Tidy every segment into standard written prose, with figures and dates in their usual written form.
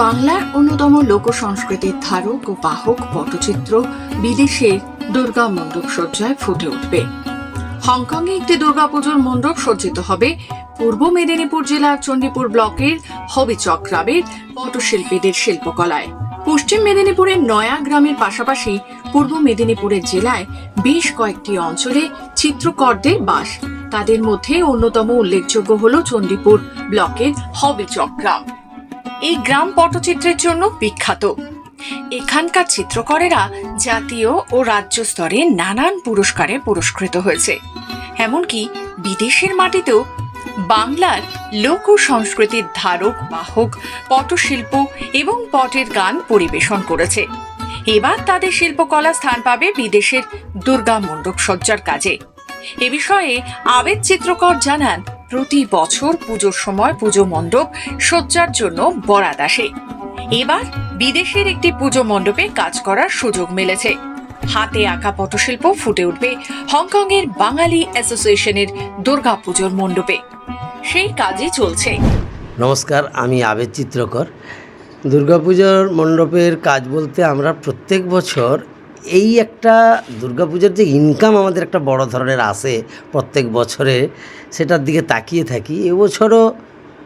বাংলার অন্যতম লোক সংস্কৃতির ধারক ও বাহক পটচিত্র বিদেশের দুর্গা মণ্ডপ সজ্জায় ফুটে উঠবে। হংকংয়ে একটি দুর্গাপুজোর মণ্ডপ সজ্জিত হবে পূর্ব মেদিনীপুর জেলার চণ্ডীপুর ব্লকের হবিচক গ্রামের পটশিল্পীদের শিল্পকলায়। পশ্চিম মেদিনীপুরের নয়া গ্রামের পাশাপাশি পূর্ব মেদিনীপুরের জেলায় বেশ কয়েকটি অঞ্চলে চিত্রকরদের বাস। তাদের মধ্যে অন্যতম উল্লেখযোগ্য হল চণ্ডীপুর ব্লকের হবিচক গ্রাম। এই গ্রাম পটচিত্রের জন্য বিখ্যাত। এখানকার চিত্রকরেরা জাতীয় ও রাজ্য স্তরে নানান পুরস্কারে পুরস্কৃত হয়েছে। এমনকি বিদেশের মাটিতেও বাংলার লোক সংস্কৃতির ধারক বাহক পটশিল্প এবং পটের গান পরিবেশন করেছে। এবার তাদের শিল্পকলা স্থান পাবে বিদেশের দুর্গা মণ্ডপ সজ্জার কাজে। এ বিষয়ে আবেদ চিত্রকর জানান, প্রতি বছর পুজোর সময় পুজো মণ্ডপ সজ্জার জন্য বরাত আসে। এবার বিদেশের একটি পুজো মণ্ডপে কাজ করার সুযোগ মিলেছে। হাতে আঁকা পটশিল্প ফুটে উঠবে হংকংয়ের বাঙালি অ্যাসোসিয়েশনের দুর্গা পুজোর মণ্ডপে। সেই কাজই চলছে। নমস্কার, আমি আবেদ চিত্রকর। দুর্গাপুজোর মণ্ডপের কাজ বলতে আমরা প্রত্যেক বছর এই একটা দুর্গাপুজোর যে ইনকাম আমাদের একটা বড় ধরনের আসে প্রত্যেক বছরে, সেটার দিকে তাকিয়ে থাকি। এবছরও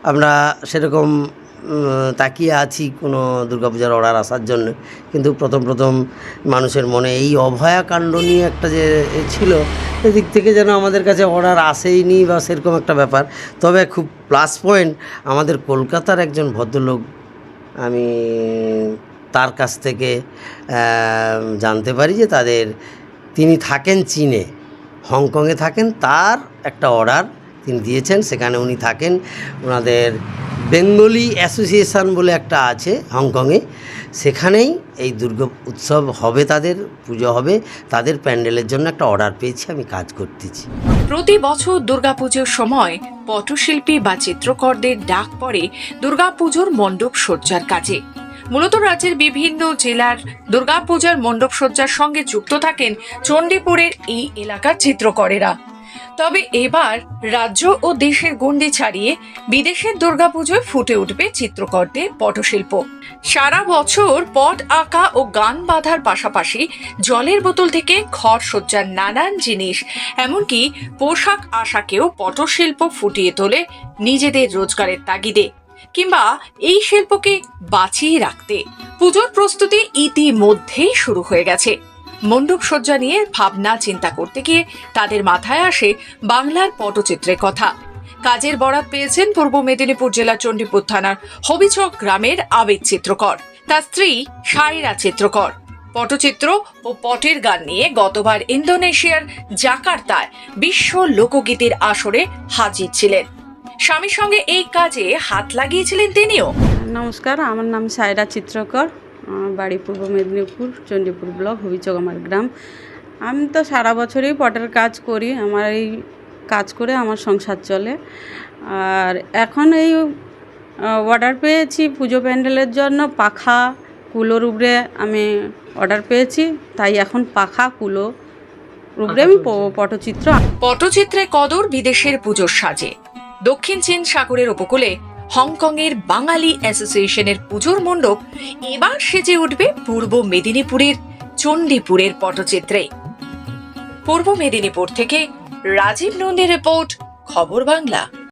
আমরা সেরকম তাকিয়ে আছি কোনো দুর্গাপূজার অর্ডার আসার জন্য। কিন্তু প্রথম মানুষের মনে এই অভয়াকাণ্ড নিয়ে একটা যে ছিল, এদিক থেকে যেন আমাদের কাছে অর্ডার আসেইনি বা সেরকম একটা ব্যাপার। তবে খুব প্লাস পয়েন্ট, আমাদের কলকাতার একজন ভদ্রলোক, আমি তার কাছ থেকে জানতে পারি যে তিনি থাকেন চীনে, হংকংয়ে থাকেন। তার একটা অর্ডার তিনি দিয়েছেন, সেখানে উনি থাকেন। ওনাদের বেঙ্গলি অ্যাসোসিয়েশন বলে একটা আছে হংকংয়ে, সেখানেই এই দুর্গা উৎসব হবে, তাদের পুজো হবে। তাদের প্যান্ডেলের জন্য একটা অর্ডার পেয়েছি, আমি কাজ করতেছি। প্রতি বছর দুর্গাপুজোর সময় পটশিল্পী বা চিত্রকরদের ডাক পড়ে দুর্গাপুজোর মণ্ডপ সজ্জার কাজে। মূলত রাজ্যের বিভিন্ন জেলার দুর্গাপূজার মণ্ডপ সজ্জার সঙ্গে যুক্ত থাকেন চণ্ডীপুরের এই এলাকার চিত্রকরেরা। তবে এবার রাজ্য ও দেশের গণ্ডি ছাড়িয়ে বিদেশের দুর্গাপুজোয় ফুটে উঠবে চিত্রকরদের পটশিল্প। সারা বছর পট আঁকা ও গান বাঁধার পাশাপাশি জলের বোতল থেকে ঘর সজ্জার নানান জিনিস, এমনকি পোশাক আশাকেও পটশিল্প ফুটিয়ে তোলে নিজেদের রোজগারের তাগিদে, কিংবা এই শিল্পকে বাঁচিয়ে রাখতে। পুজোর প্রস্তুতি ইতিমধ্যেই শুরু হয়ে গেছে। মণ্ডপ সজ্জা নিয়ে ভাবনা চিন্তা করতে গিয়ে তাদের মাথায় আসে বাংলার পটচিত্রের কথা। কাজের বরাত পেয়েছেন পূর্ব মেদিনীপুর জেলার চণ্ডীপুর থানার হবিচক গ্রামের আবেদ চিত্রকর, তার স্ত্রী সায়রা চিত্রকর। পটচিত্র ও পটের গান নিয়ে গতবার ইন্দোনেশিয়ার জাকার্তায় বিশ্ব লোকগীতির আসরে হাজির ছিলেন। স্বামীর সঙ্গে এই কাজে হাত লাগিয়েছিলেন তিনিও। নমস্কার, আমার নাম সায়রা চিত্রকর। আমার বাড়ি পূর্ব মেদিনীপুর চণ্ডীপুর ব্লক, হবিচক আমার গ্রাম। আমি তো সারা বছরই পটের কাজ করি। আমার এই কাজ করে আমার সংসার চলে। আর এখন এই অর্ডার পেয়েছি পুজো প্যান্ডেলের জন্য, পাখা কুলোর উপরে আমি অর্ডার পেয়েছি। তাই এখন পাখা কুলো উপরে আমি পটচিত্রে কদর বিদেশের পুজোর সাজে। দক্ষিণ চীন সাগরের উপকূলে হংকংয়ের বাঙালি অ্যাসোসিয়েশনের পুজোর মণ্ডপ এবার সেজে উঠবে পূর্ব মেদিনীপুরের চণ্ডীপুরের পটচিত্রে। পূর্ব মেদিনীপুর থেকে রাজীব নন্দীর রিপোর্ট, খবর বাংলা।